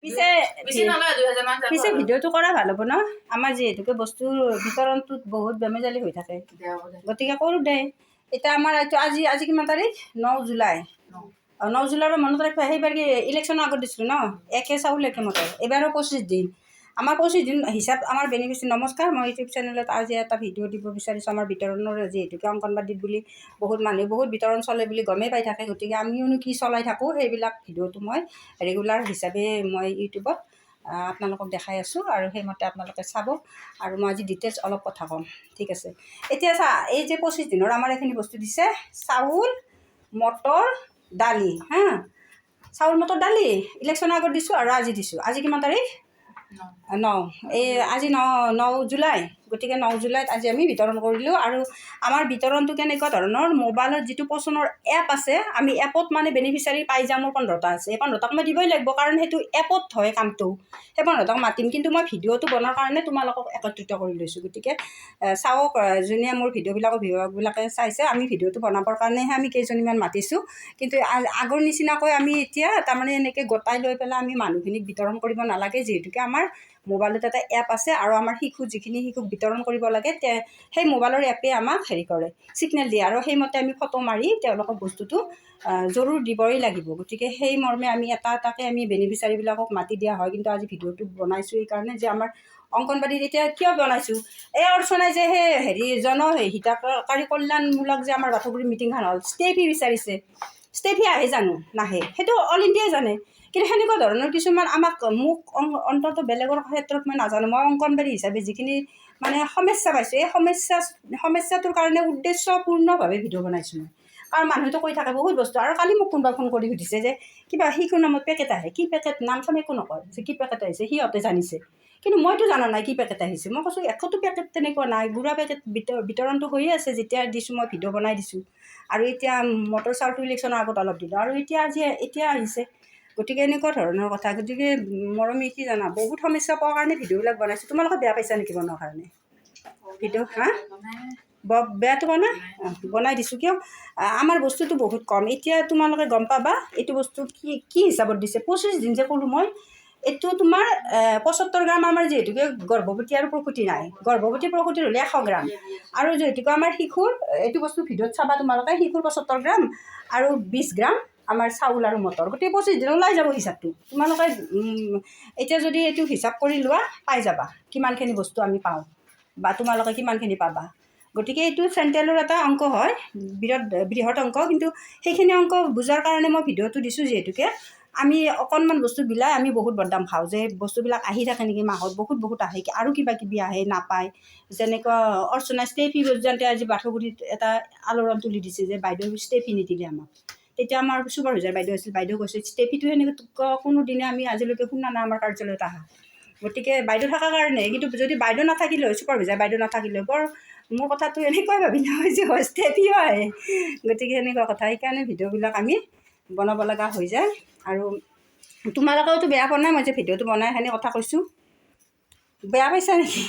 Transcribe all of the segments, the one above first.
পিছে ভিডিঅ'টো কৰা ভাল হ'ব ন আমাৰ যিহেতুকে বস্তুৰ বিতৰণটোত বহুত বেমেজালি হৈ থাকে গতিকে কৰোঁ দে এতিয়া আমাৰ এইটো আজি কিমান তাৰিখ 9 জুলাই 9 জুলাইৰ মনত ৰাখিবা সেইবাৰ কি ইলেকশ্যনৰ আগত দিছিলোঁ ন একে চাউল একে মতে এইবাৰো 25 দিন আমাৰ 25 দিন হিচাপ আমাৰ বেনিফিচিয়াৰী নমস্কাৰ মই ইউটিউব চেনেলত আজি এটা ভিডিঅ' দিব বিচাৰিছোঁ আমাৰ বিতৰণৰ যিহেতুকে অংগনবাড়ীত বুলি বহুত মানুহে বহুত বিতৰণ চলে বুলি গমেই পাই থাকে গতিকে আমিওনো কি চলাই থাকোঁ সেইবিলাক ভিডিঅ'টো মই ৰেগুলাৰ হিচাপে মই ইউটিউবত আপোনালোকক দেখাই আছোঁ আৰু সেইমতে আপোনালোকে চাব আৰু মই আজি ডিটেইলছ অলপ কথা ক'ম ঠিক আছে এতিয়া চা এই যে 25 দিনৰ আমাৰ এইখিনি বস্তু দিছে চাউল মটৰ দালি হা চাউল মটৰ দালি ইলেকশ্যনৰ আগত দিছোঁ আৰু আজি দিছোঁ আজি কিমান তাৰিখ 9 এই আজি 9 জুলাই গতিকে 9 জুলাইত আজি আমি বিতৰণ কৰিলোঁ আৰু আমাৰ বিতৰণটো কেনেকুৱা ধৰণৰ মোবাইলত যিটো পচনৰ এপ আছে আমি এপত মানে বেনিফিচিয়াৰী পাই যাম মোৰ 15টা আছে এই 15টাক মই দিবই লাগিব কাৰণ সেইটো এপত হয় কামটো সেই 15টাক মাতিম কিন্তু মই ভিডিঅ'টো বনোৱাৰ কাৰণে তোমালোকক একত্ৰিত কৰি লৈছোঁ গতিকে চাওক যোনে মোৰ ভিডিঅ'বিলাকে চাইছে আমি ভিডিঅ'টো বনাবৰ কাৰণেহে আমি কেইজনীমান মাতিছোঁ কিন্তু আগৰ নিচিনাকৈ আমি এতিয়া তাৰমানে এনেকৈ গোটাই লৈ পেলাই আমি মানুহখিনিক বিতৰণ কৰিব নালাগে যিহেতুকে আমাৰ মোবাইলত এটা এপ আছে আৰু আমাৰ যিখিনি শিশুক বিতৰণ কৰিব লাগে সেই মোবাইলৰ এপে আমাক হেৰি কৰে ছিগনেল দিয়ে আৰু সেইমতে আমি ফটো মাৰি তেওঁলোকক বস্তুটো জৰুৰ দিবই লাগিব গতিকে সেই মৰ্মে আমি এটা এটাকৈ আমি বেনিফিচিয়াৰীবিলাকক মাতি দিয়া হয় কিন্তু আজি ভিডিঅ'টো বনাইছোঁ এইকাৰণে যে আমাৰ অংগনবাড়ীত এতিয়া কিয় বনাইছোঁ এই অৰ্চনাই যে সেই হেৰি হিতাকাৰী কল্যাণমূলক যে আমাৰ বাথৌগুৰি মিটিংখন হ'ল ষ্টেফি বিচাৰিছে ষ্টেফি আহে জানো নাহে সেইটো অল ইণ্ডিয়াই জানে কিন্তু সেনেকুৱা ধৰণৰ কিছুমান মোক অন্ততঃ বেলেগৰ ক্ষেত্ৰত মই নাজানো মই অংগনবাড়ী হিচাপে যিখিনি মানে সমস্যা পাইছোঁ এই সমস্যাটোৰ কাৰণে উদ্দেশ্যপূৰ্ণভাৱে ভিডিঅ' বনাইছোঁ মই কাৰণ মানুহেতো কৈ থাকে বহুত বস্তু আৰু কালি মোক কোনোবা ফোন কৰি সুধিছে যে কিবা শিশুৰ নামত পেকেট আহে কি পেকেট নাম চাম একো নকয় যে কি পেকেট আহিছে সিহঁতে জানিছে কিন্তু মইতো জানা নাই কি পেকেট আহিছে মই কৈছোঁ একোতো পেকেট তেনেকুৱা নাই গুড়া পেকেট বিতৰণটো হৈয়ে আছে যেতিয়া দিছোঁ মই ভিডিঅ' বনাই দিছোঁ আৰু এতিয়া মটৰ চাউলটো ইলেকশ্যনৰ আগত অলপ দিলোঁ আৰু এতিয়া আহিছে গতিকে এনেকুৱা ধৰণৰ কথা গতিকে মৰমী কি জানা বহুত সমস্যা পোৱাৰ কাৰণে ভিডিঅ'বিলাক বনাইছোঁ তোমালোকে বেয়া পাইছা নেকি বনোৱাৰ কাৰণে ভিডিঅ' বেয়াটো বনাই দিছোঁ কিয় আমাৰ বস্তুটো বহুত কম এতিয়া তোমালোকে গম পাবা এইটো বস্তু কি হিচাপত দিছে 25 দিন যে ক'লোঁ মই এইটো তোমাৰ 75 গ্ৰাম আমাৰ যিহেতুকে গৰ্ভৱতী আৰু প্ৰসূতি নাই গৰ্ভৱতী প্ৰসূতিৰ হ'লে 100 গ্ৰাম আৰু যিহেতুকে আমাৰ শিশুৰ এইটো বস্তু ভিডিঅ'ত চাবা তোমালোকে শিশুৰ 75 গ্ৰাম আৰু 20 গ্ৰাম আমাৰ চাউল আৰু মটৰ গোটেই 25 দিন ওলাই যাব হিচাপটো তোমালোকে এতিয়া যদি এইটো হিচাপ কৰি লোৱা পাই যাবা কিমানখিনি বস্তু আমি পাওঁ বা তোমালোকে কিমানখিনি পাবা গতিকে এইটো চেণ্ট্ৰেলৰ এটা অংক হয় বৃহৎ অংক কিন্তু সেইখিনি অংক বুজাৰ কাৰণে মই ভিডিঅ'টো দিছোঁ যিহেতুকে আমি অকণমান বস্তু বিলাই আমি বহুত বদনাম খাওঁ যে বস্তুবিলাক আহি থাকে নেকি মাহত বহুত আহে আৰু কিবা কিবি আহে নাপায় যেনেকুৱা অৰ্চনা ষ্টেফি পৰ্যন্ত আজি বাথৌগুৰিত এটা আলোড়ন তুলি দিছে যে বাইদেউ ষ্টেফি নিদিলে আমাক তেতিয়া আমাৰ চুপাৰভাইজাৰ বাইদেউ আছিল বাইদেউ কৈছে ষ্টেফিটো সেনেকৈ কোনো দিনে আমি আজিলৈকে শুনা নাই আমাৰ কাৰ্যালয়ত আহা গতিকে বাইদেউ থকাৰ কাৰণে কিন্তু যদি বাইদেউ নাথাকিলে হয় চুপাৰভাইজাৰ বাইদেউ নাথাকিলে বৰ মোৰ কথাটো এনেকুৱাই ভাবিলে হয় যে হয় ষ্টেফিও আহে গতিকে সেনেকুৱা কথা সেইকাৰণে ভিডিঅ'বিলাক আমি বনাব লগা হৈ যায় আৰু তোমালোকেওতো বেয়া পোৱা নাই মই যে ভিডিঅ'টো বনাই সেনে কথা কৈছোঁ বেয়া পাইছা নেকি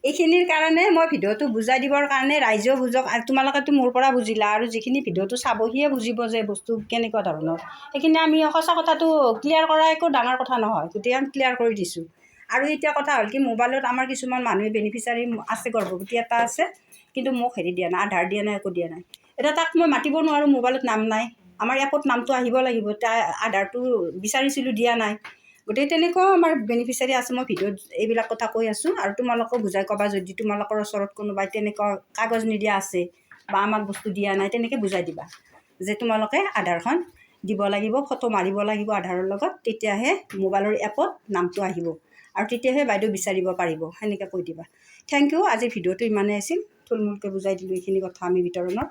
এইখিনিৰ কাৰণে মই ভিডিঅ'টো বুজাই দিবৰ কাৰণে ৰাইজেও বুজক আৰু তোমালোকেতো মোৰ পৰা বুজিলা আৰু যিখিনি ভিডিঅ'টো চাবহিয়ে বুজিব যে বস্তু কেনেকুৱা ধৰণৰ সেইখিনি আমি সঁচা কথাটো ক্লিয়াৰ কৰা একো ডাঙৰ কথা নহয় গতিকে আমি ক্লিয়াৰ কৰি দিছোঁ আৰু এতিয়া কথা হ'ল কি মোবাইলত আমাৰ কিছুমান মানুহে বেনিফিচিয়াৰী আছে গৰ্ভৱতী এটা আছে কিন্তু মোক হেৰি দিয়া নাই আধাৰ দিয়া নাই একো দিয়া নাই এতিয়া তাক মই মাতিব নোৱাৰোঁ মোবাইলত নাম নাই আমাৰ এপত নামটো আহিব লাগিব তাৰ আধাৰটো বিচাৰিছিলোঁ দিয়া নাই গতিকে তেনেকুৱাও আমাৰ বেনিফিচিয়াৰী আছে মই ভিডিঅ'ত এইবিলাক কথা কৈ আছোঁ আৰু তোমালোকেও বুজাই ক'বা যদি তোমালোকৰ ওচৰত কোনোবাই তেনেকুৱা কাগজ নিদিয়া আছে বা আমাক বস্তু দিয়া নাই তেনেকৈ বুজাই দিবা যে তোমালোকে আধাৰখন দিব লাগিব ফটো মাৰিব লাগিব আধাৰৰ লগত তেতিয়াহে মোবাইলৰ এপত নামটো আহিব আৰু তেতিয়াহে বাইদেউ বিচাৰিব পাৰিব সেনেকৈ কৈ দিবা থেংক ইউ আজিৰ ভিডিঅ'টো ইমানেই আছিল থুলমূলকৈ বুজাই দিলোঁ এইখিনি কথা আমি বিতৰণৰ